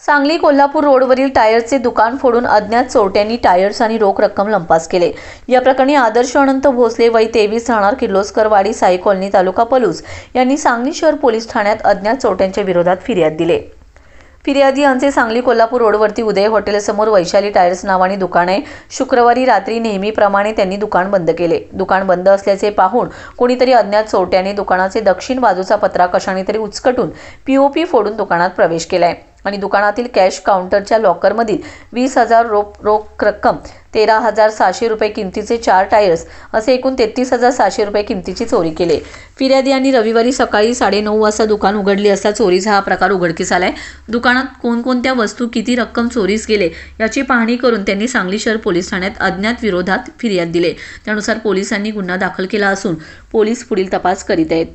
सांगली कोल्हापूर रोडवरील टायरचे दुकान फोडून अज्ञात चोरट्यांनी टायर्स आणि रोख रक्कम लंपास केले। या प्रकरणी आदर्श अनंत भोसले वय 23 राहणार किर्लोस्करवाडी साई कॉलनी तालुका पलूस यांनी सांगली शहर पोलीस ठाण्यात अज्ञात चोरट्यांच्या विरोधात फिर्याद दिली। फिर्यादी यांचे सांगली कोल्हापूर रोडवरती उदय हॉटेल समोर वैशाली टायर्स नावाने दुकान आहे। शुक्रवारी रात्री नेहमीप्रमाणे त्यांनी दुकान बंद केले। दुकान बंद असल्याचे पाहून कोणीतरी अज्ञात चोरट्याने दुकानाचे दक्षिण बाजूचा पत्रा कशाने तरी उचकटून पीओपी फोडून दुकानात प्रवेश केलाय आणि दुकानातील कॅश काउंटरच्या लॉकरमधील 20,000 रोख रक्कम, 13,600 रुपये किमतीचे 4 टायर्स असे एकूण 33,600 रुपये किमतीची चोरी केली। फिर्यादी यांनी रविवारी सकाळी 9:30 वाजता दुकान उघडले असता चोरीचा हा प्रकार उघडकीस आलाय। दुकानात कोणकोणत्या वस्तू, किती रक्कम चोरीस गेले याची पाहणी करून त्यांनी सांगली शहर पोलीस ठाण्यात अज्ञात विरोधात फिर्याद दिली। त्यानुसार पोलिसांनी गुन्हा दाखल केला असून पोलीस पुढील तपास करीत आहेत।